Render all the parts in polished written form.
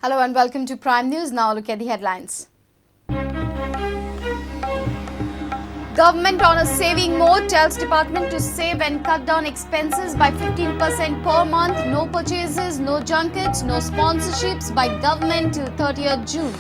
Hello and welcome to Prime News. Now look at the headlines. Government on a saving mode tells department to save and cut down expenses by 15% per month. No purchases, no junkets, no sponsorships by government till 30th June.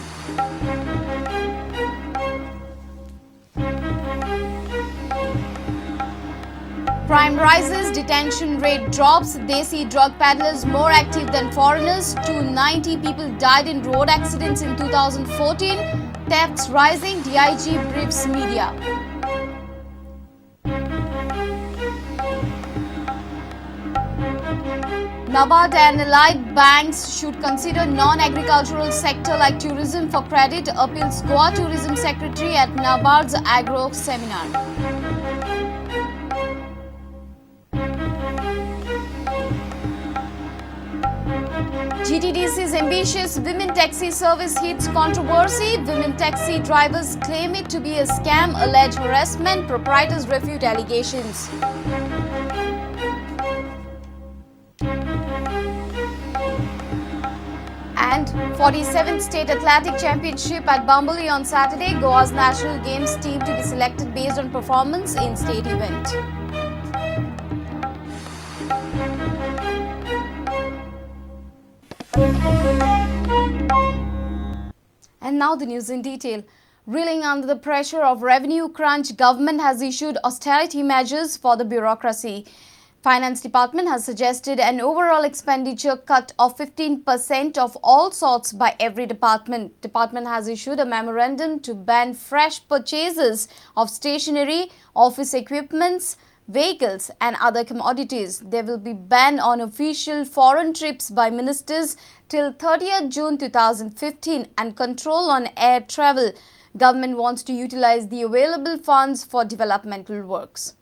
Crime rises, detention rate drops, Desi drug peddlers more active than foreigners. 290 people died in road accidents in 2014. Thefts rising, DIG briefs media. NABARD and allied banks should consider non-agricultural sector like tourism for credit, appeals Goa Tourism Secretary at NABARD's Agro Seminar. GTDC's ambitious women taxi service hits controversy. Women taxi drivers claim it to be a scam, allege harassment. Proprietors refute allegations. And 47th State Athletic Championship at Bambali on Saturday. Goa's national games team to be selected based on performance in state event. And now the news in detail. Reeling under the pressure of revenue crunch, government has issued austerity measures for the bureaucracy. Finance Department has suggested an overall expenditure cut of 15% of all sorts by every department. Department has issued a memorandum to ban fresh purchases of stationery, office equipments, vehicles and other commodities. There will be ban on official foreign trips by ministers till 30th June 2015 and control on air travel. Government wants to utilize the available funds for developmental works.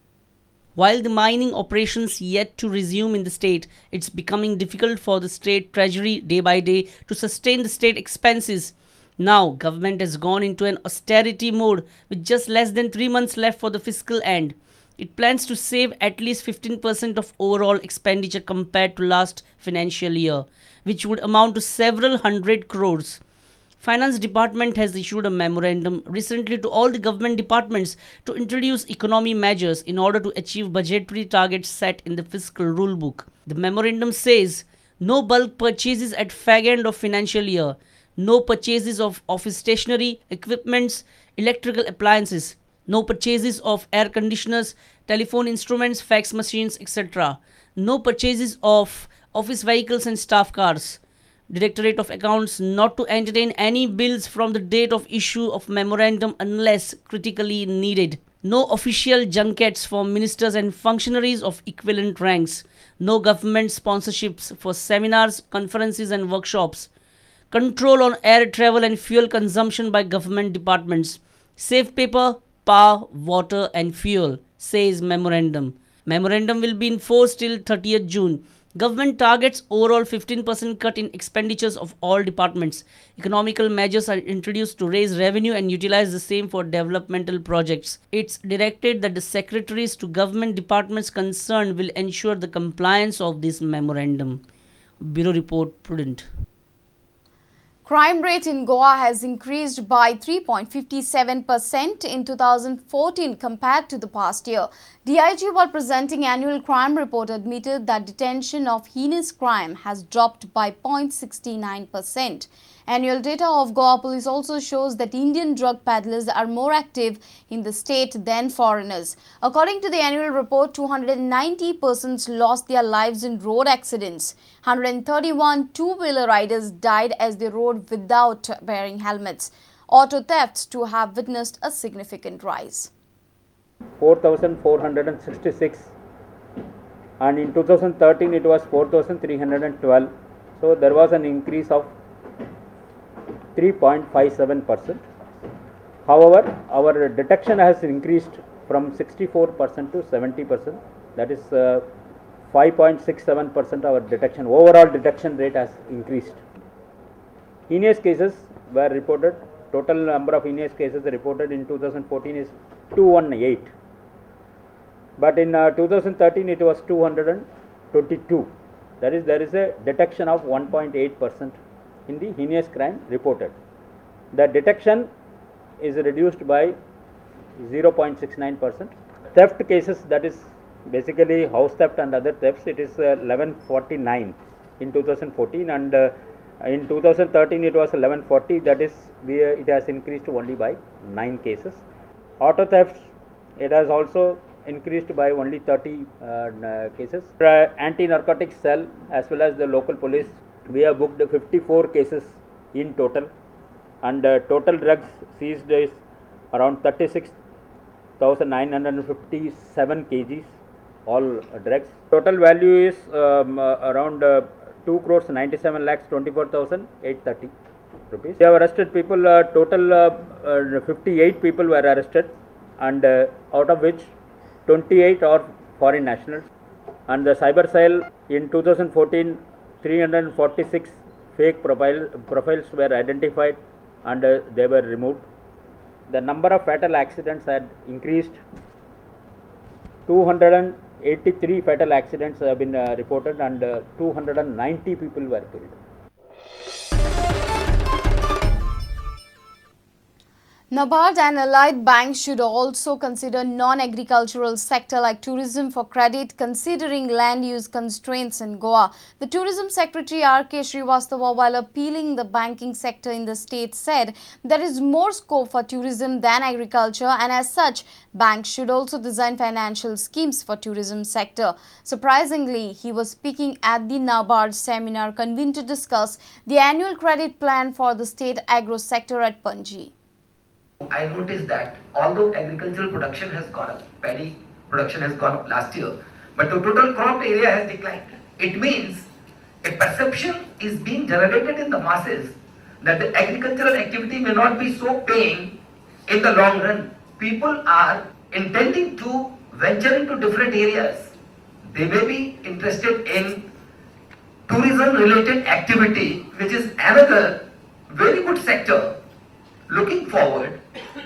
While the mining operations yet to resume in the state, it's becoming difficult for the state treasury day by day to sustain the state expenses. Now, government has gone into an austerity mode with just less than 3 months left for the fiscal end. It plans to save at least 15% of overall expenditure compared to last financial year, which would amount to several hundred crores. Finance Department has issued a memorandum recently to all the government departments to introduce economy measures in order to achieve budgetary targets set in the fiscal rulebook. The memorandum says no bulk purchases at fag end of financial year, no purchases of office stationery, equipments, electrical appliances, no purchases of air conditioners, telephone instruments, fax machines, etc. No purchases of office vehicles and staff cars. Directorate of Accounts not to entertain any bills from the date of issue of memorandum unless critically needed. No official junkets for ministers and functionaries of equivalent ranks. No government sponsorships for seminars, conferences and workshops. Control on air travel and fuel consumption by government departments. Safe paper, power, water and fuel, says memorandum. Memorandum will be in force till 30th June. Government targets overall 15% cut in expenditures of all departments. Economical measures are introduced to raise revenue and utilize the same for developmental projects. It's directed that the secretaries to government departments concerned will ensure the compliance of this memorandum. Bureau Report, Prudent. Crime rate in Goa has increased by 3.57% in 2014 compared to the past year. DIG, while presenting annual crime report, admitted that detention of heinous crime has dropped by 0.69%. Annual data of Goa Police also shows that Indian drug peddlers are more active in the state than foreigners. According to the annual report, 290 persons lost their lives in road accidents. 131 two-wheeler riders died as they rode without wearing helmets. Auto thefts too have witnessed a significant rise. 4,466 and in 2013 it was 4,312. So there was an increase of 3.57%. However, our detection has increased from 64% to 70%. That is 5.67% our detection. Overall detection rate has increased. Heinous cases were reported. Total number of heinous cases reported in 2014 is 218. But in 2013 it was 222. That is, there is a detection of 1.8%. in the heinous crime reported. The detection is reduced by 0.69%. Theft cases, that is basically house theft and other thefts, it is 1149 in 2014, and in 2013 it was 1140, that is it has increased only by 9 cases. Auto thefts, it has also increased by only 30 cases. Anti-narcotics cell as well as the local police, we have booked 54 cases in total, and total drugs seized is around 36,957 kgs, all drugs. Total value is around 2 crores 97 lakhs 24,830 rupees. We have arrested people, total 58 people were arrested, and out of which 28 are foreign nationals. And the cyber cell in 2014, 346 fake profiles were identified, and they were removed. The number of fatal accidents had increased. 283 fatal accidents have been reported, and 290 people were killed. NABARD and allied banks should also consider non-agricultural sector like tourism for credit, considering land use constraints in Goa. The Tourism Secretary R.K. Srivastava, while appealing the banking sector in the state, said there is more scope for tourism than agriculture, and as such, banks should also design financial schemes for tourism sector. Surprisingly, he was speaking at the NABARD seminar convened to discuss the annual credit plan for the state agro sector at Panji. I noticed that although agricultural production has gone up, paddy production has gone up last year, but the total crop area has declined. It means a perception is being generated in the masses that the agricultural activity may not be so paying in the long run. People are intending to venture into different areas. They may be interested in tourism related activity, which is another very good sector looking forward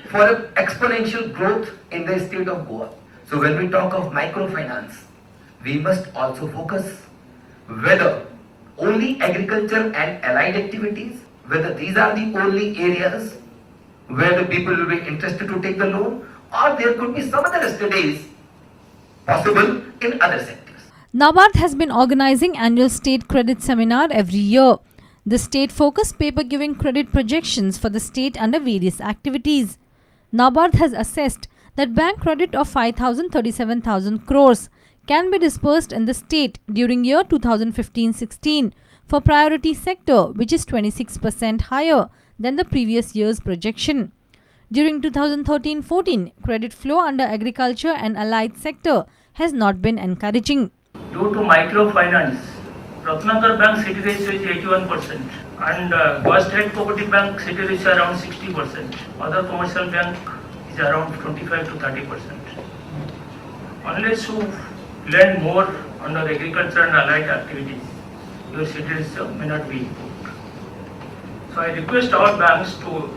for exponential growth in the state of Goa. So when we talk of microfinance, we must also focus whether only agriculture and allied activities, whether these are the only areas where the people will be interested to take the loan, or there could be some other studies possible in other sectors. NABARD has been organizing annual state credit seminar every year. The state focused paper giving credit projections for the state under various activities. NABARD has assessed that bank credit of 5,037,000 crores can be disbursed in the state during year 2015-16 for priority sector, which is 26% higher than the previous year's projection. During 2013-14, credit flow under agriculture and allied sector has not been encouraging. Due to microfinance, Ratnakar Bank city ratio is 81% and Goa State Cooperative Bank city ratio around 60%. Other commercial bank is around 25 to 30%. Unless you lend more under agriculture and allied activities, your city ratio may not be improved. So I request all banks to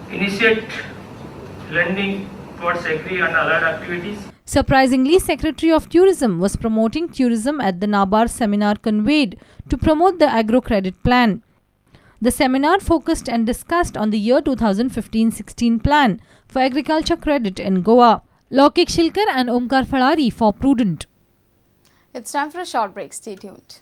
initiate lending towards agri and allied activities. Surprisingly, Secretary of Tourism was promoting tourism at the NABARD seminar conveyed to promote the agro credit plan. The seminar focused and discussed on the year 2015-16 plan for agriculture credit in Goa. Lokik Shilkar and Omkar Falari for Prudent. It's time for a short break. Stay tuned.